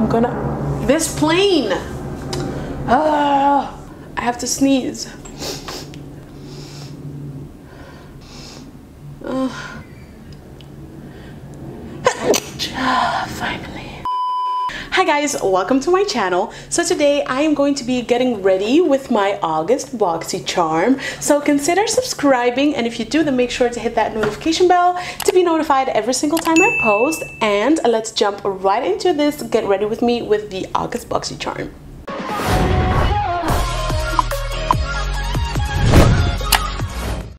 I'm gonna, this plane. I have to sneeze. Finally. Hi guys, welcome to my channel. So today I am going to be getting ready with my August Boxycharm. So consider subscribing, and if you do, then make sure to hit that notification bell to be notified every single time I post. And let's jump right into this. Get ready with me with the August Boxycharm.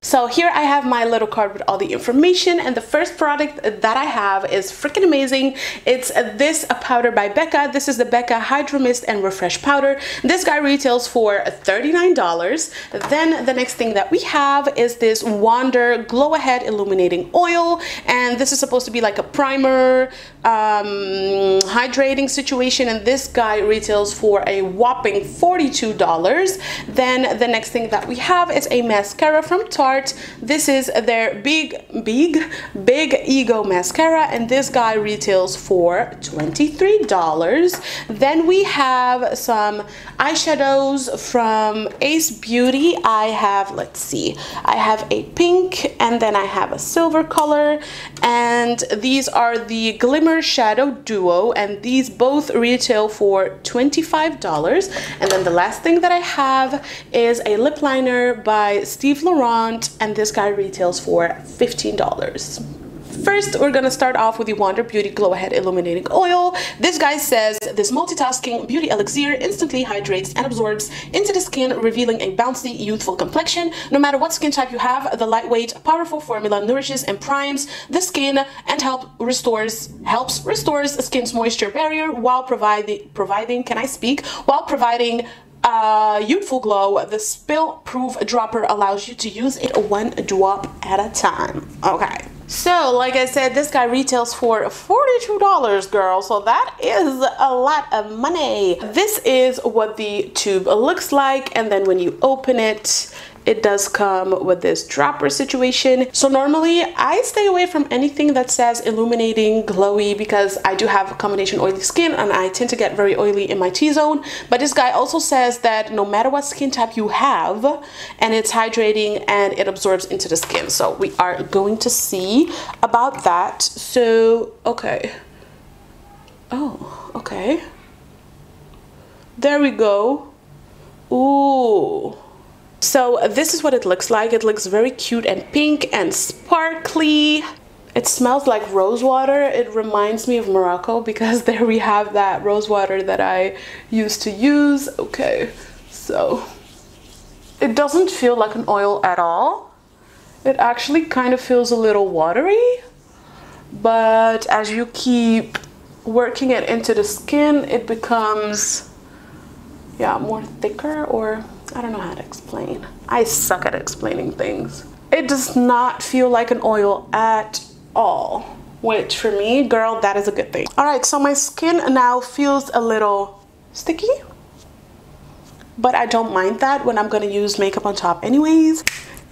So here I have my little card with all the information, and the first product that I have is freaking amazing. It's this powder by BECCA. This is the BECCA Hydra Mist and Refresh Powder. This guy retails for $39. Then the next thing that we have is this Wander Glow Ahead Illuminating Oil, and this is supposed to be like a primer, hydrating situation, and this guy retails for a whopping $42. Then the next thing that we have is a mascara from TARTE. This is their Big Ego Mascara, and this guy retails for $23. Then we have some eyeshadows from Ace Beauty. I have, let's see, I have a pink and then I have a silver color, and these are the Glimmer Shadow Duo, and these both retail for $25. And then the last thing that I have is a lip liner by Steve Laurent, and this guy retails for $15. First, we're gonna start off with the Wander Beauty Glow Ahead Illuminating Oil. This guy says this multitasking beauty elixir instantly hydrates and absorbs into the skin, revealing a bouncy, youthful complexion. No matter what skin type you have, the lightweight, powerful formula nourishes and primes the skin and helps restores skin's moisture barrier while providing youthful glow. The spill-proof dropper allows you to use it one drop at a time. Okay. So, like I said, this guy retails for $42, girl. So that is a lot of money. This is what the tube looks like, and then when you open it, it does come with this dropper situation. So normally I stay away from anything that says illuminating, glowy, because I do have a combination oily skin and I tend to get very oily in my T-zone. But this guy also says that no matter what skin type you have, and it's hydrating and it absorbs into the skin. So we are going to see about that. So, okay. Oh, okay. There we go. Ooh. So this is what it looks like. It looks very cute and pink and sparkly. It smells like rose water. It reminds me of Morocco because there we have that rose water that I used to use. Okay, so it doesn't feel like an oil at all. It actually kind of feels a little watery, but as you keep working it into the skin, it becomes, yeah, more thicker, or I don't know how to explain. I suck at explaining things. It does not feel like an oil at all, which for me, girl, that is a good thing. All right, so my skin now feels a little sticky, but I don't mind that when I'm gonna use makeup on top anyways.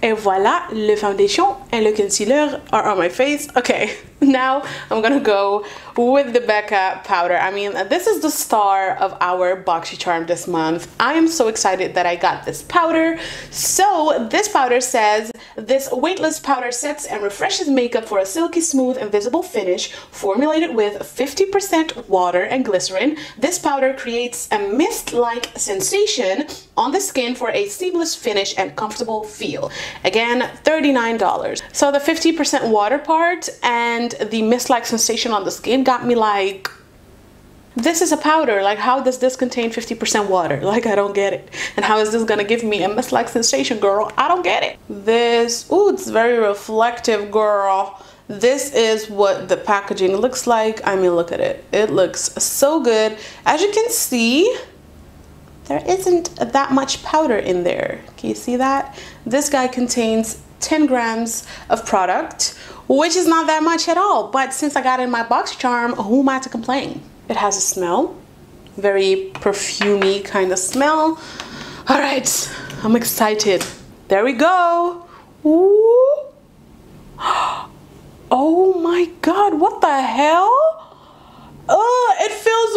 Et voilà, le foundation and le concealer are on my face. Okay, now I'm gonna go with the BECCA powder. I mean, this is the star of our Boxycharm this month. I am so excited that I got this powder. So this powder says, this weightless powder sets and refreshes makeup for a silky smooth and visible finish. Formulated with 50% water and glycerin, this powder creates a mist-like sensation on the skin for a seamless finish and comfortable feel. Again, $39. So the 50% water part and the mist-like sensation on the skin got me like, this is a powder, like how does this contain 50% water? Like, I don't get it. And how is this gonna give me a mist-like sensation, girl? I don't get it. This, ooh, it's very reflective, girl. This is what the packaging looks like. I mean, look at it. It looks so good. As you can see, there isn't that much powder in there. Can you see that? This guy contains 10 grams of product, which is not that much at all. But since I got it in my Boxycharm, who am I to complain? It has a smell, very perfumey kind of smell. All right, I'm excited. There we go. Ooh. Oh my God, what the hell? Oh, it feels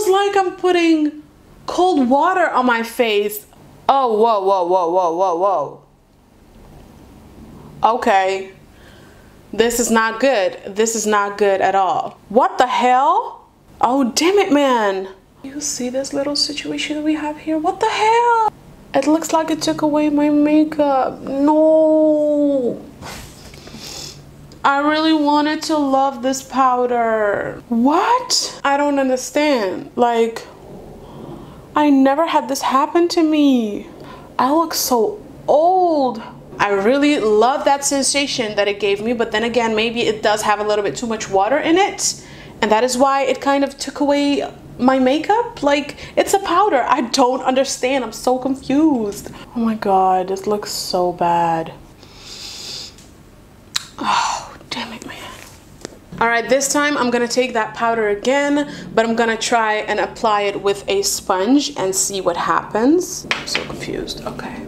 feels like I'm putting cold water on my face. Oh, whoa, whoa, whoa, whoa, whoa, whoa. Okay. This is not good. This is not good at all. What the hell? Oh, damn it, man. You see this little situation that we have here? What the hell? It looks like it took away my makeup. No. I really wanted to love this powder. What? I don't understand. Like, I never had this happen to me. I look so old. I really love that sensation that it gave me, but then again, maybe it does have a little bit too much water in it, and that is why it kind of took away my makeup. Like, it's a powder. I don't understand. I'm so confused. Oh my god, this looks so bad. Oh, damn it, man. All right, this time I'm gonna take that powder again, but I'm gonna try and apply it with a sponge and see what happens. I'm so confused. Okay.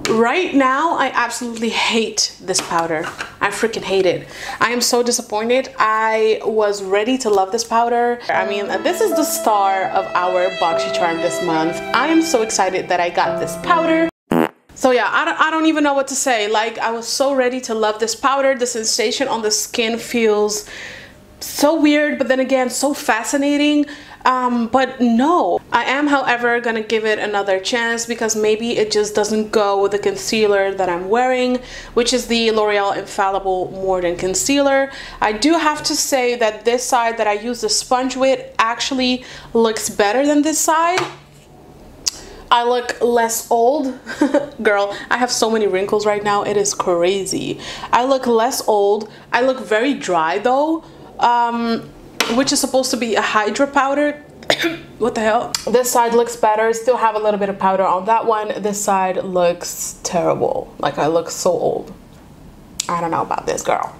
Right now, I absolutely hate this powder. I freaking hate it. I am so disappointed. I was ready to love this powder. I mean, this is the star of our Boxycharm this month. I am so excited that I got this powder. So yeah, I don't even know what to say. Like, I was so ready to love this powder. The sensation on the skin feels so weird, but then again, so fascinating. But no, I am, however, gonna give it another chance because maybe it just doesn't go with the concealer that I'm wearing, which is the L'Oreal Infallible More Than Concealer. I do have to say that this side that I use the sponge with actually looks better than this side. I look less old. Girl, I have so many wrinkles right now. It is crazy. I look less old. I look very dry though. Which is supposed to be a HYDRA powder. What the hell? This side looks better. Still have a little bit of powder on that one. This side looks terrible. Like, I look so old. I don't know about this, girl.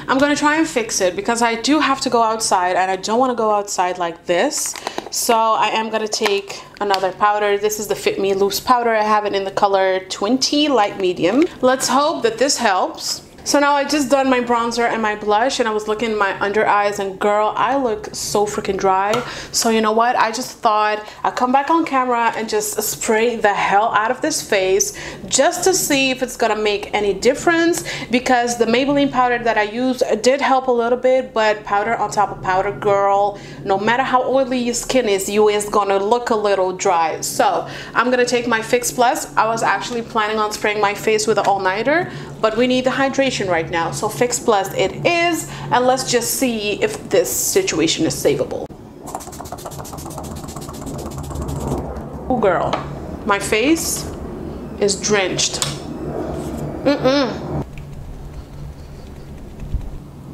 I'm gonna try and fix it because I do have to go outside and I don't want to go outside like this. So I am gonna take another powder. This is the Fit Me Loose powder. I have it in the color 20 light medium. Let's hope that this helps. So now I just done my bronzer and my blush and I was looking at my under eyes and girl, I look so freaking dry. So you know what? I just thought I'd come back on camera and just spray the hell out of this face just to see if it's gonna make any difference, because the Maybelline powder that I used did help a little bit, but powder on top of powder, girl, no matter how oily your skin is, you is gonna look a little dry. So I'm gonna take my Fix Plus. I was actually planning on spraying my face with an all-nighter, but we need the hydration right now, so Fix Plus it is, and let's just see if this situation is savable. Oh girl, my face is drenched.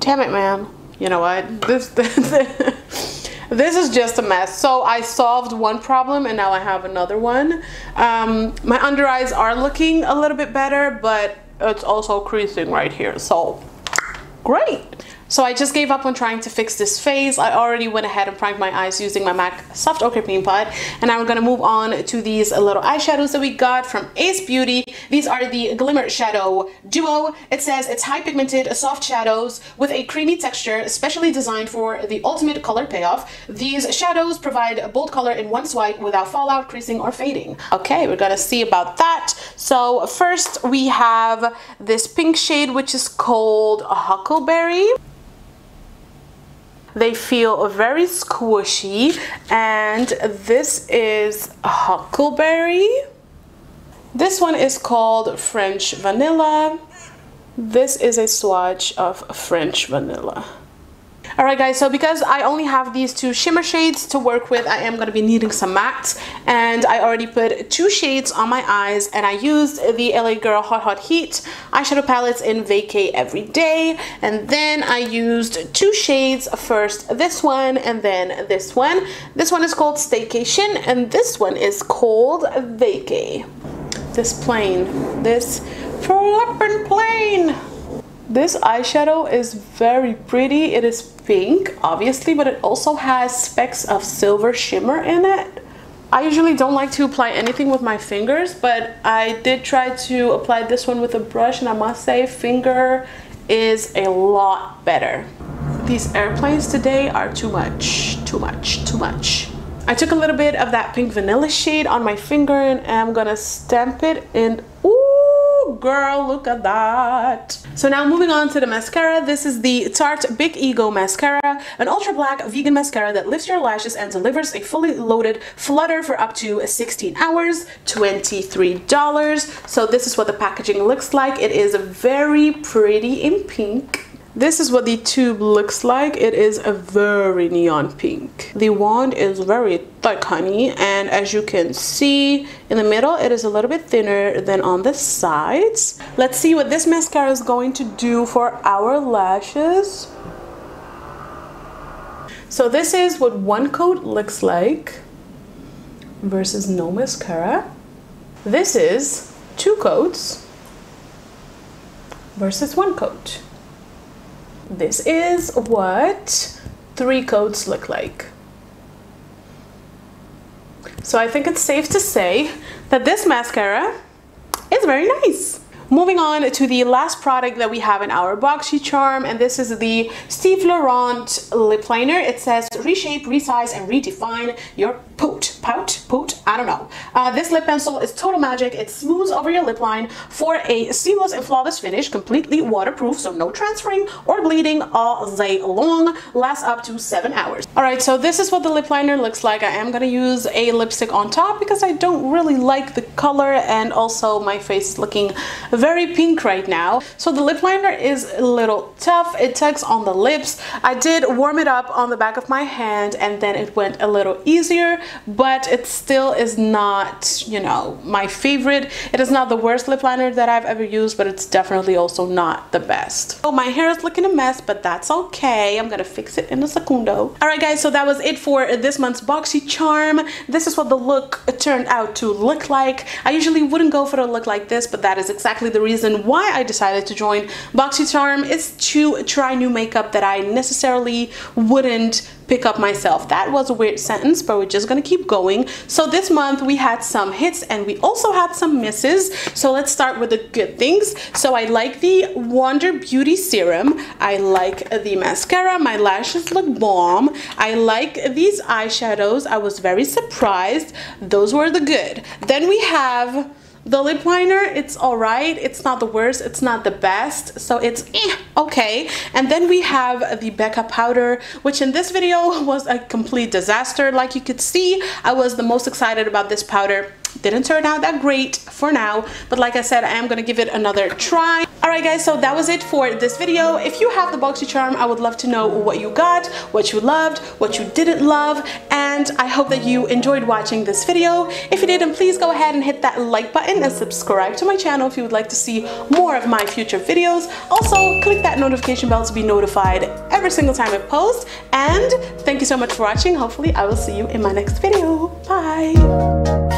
Damn it, man. You know what? This is just a mess. So I solved one problem and now I have another one. My under eyes are looking a little bit better, but it's also creasing right here, so great. So I just gave up on trying to fix this face. I already went ahead and primed my eyes using my MAC Soft Ochre Paint Pot, and now we're gonna move on to these little eyeshadows that we got from Ace Beauty. These are the Glimmer Shadow Duo. It says it's high pigmented soft shadows with a creamy texture, specially designed for the ultimate color payoff. These shadows provide bold color in one swipe without fallout, creasing, or fading. Okay, we're gonna see about that. So first we have this pink shade, which is called Huckleberry. They feel very squishy, and this is Huckleberry. This one is called French Vanilla. This is a swatch of French Vanilla. Alright guys, so because I only have these two shimmer shades to work with, I am going to be needing some mattes, and I already put 2 shades on my eyes, and I used the LA Girl Hot Hot Heat eyeshadow palettes in Vacay Everyday, and then I used 2 shades, first this one and then this one. This one is called Staycation and this one is called Vacay. This plain, this flippin' plain. This eyeshadow is very pretty. It is pink, obviously, but it also has specks of silver shimmer in it. I usually don't like to apply anything with my fingers, but I did try to apply this one with a brush, and I must say, finger is a lot better. These airplanes today are too much. I took a little bit of that pink vanilla shade on my finger and I'm gonna stamp it in. Ooh, girl, look at that. So now moving on to the mascara. This is the Tarte Big Ego Mascara, an ultra black vegan mascara that lifts your lashes and delivers a fully loaded flutter for up to 16 hours, $23. So this is what the packaging looks like. It is very pretty in pink. This is what the tube looks like. It is a very neon pink. The wand is very thick, honey, and as you can see in the middle, it is a little bit thinner than on the sides. Let's see what this mascara is going to do for our lashes. So this is what one coat looks like versus no mascara. This is 2 coats versus 1 coat. This is what 3 coats look like. So I think it's safe to say that this mascara is very nice. Moving on to the last product that we have in our Boxycharm, and this is the Steve Laurent lip liner. It says reshape, resize, and redefine your pout, I don't know. This lip pencil is total magic. It smooths over your lip line for a seamless and flawless finish, completely waterproof, so no transferring or bleeding all day long, lasts up to 7 hours. Alright, so this is what the lip liner looks like. I am gonna use a lipstick on top because I don't really like the color, and also my face is looking very pink right now. So the lip liner is a little tough. It tugs on the lips. I did warm it up on the back of my hand and then it went a little easier, but it still is not, you know, my favorite. It is not the worst lip liner that I've ever used, but it's definitely also not the best. Oh, my hair is looking a mess, but that's okay. I'm gonna fix it in a secundo. Alright guys, so that was it for this month's Boxycharm. This is what the look turned out to look like. I usually wouldn't go for a look like this, but that is exactly the reason why I decided to join Boxycharm, is to try new makeup that I necessarily wouldn't pick up myself. That was a weird sentence, but we're just gonna keep going. So this month we had some hits and we also had some misses. So let's start with the good things. So I like the Wonder Beauty Serum. I like the mascara. My lashes look bomb. I like these eyeshadows. I was very surprised. Those were the good. Then we have the lip liner. It's alright. It's not the worst. It's not the best. So it's okay. And then we have the BECCA powder, which in this video was a complete disaster. Like you could see, I was the most excited about this powder. Didn't turn out that great for now, but like I said, I am gonna give it another try. Alright guys, so that was it for this video. If you have the Boxycharm, I would love to know what you got, what you loved, what you didn't love, and I hope that you enjoyed watching this video. If you did, then please go ahead and hit that like button and subscribe to my channel if you would like to see more of my future videos. Also, click that notification bell to be notified every single time I post, and thank you so much for watching. Hopefully, I will see you in my next video. Bye!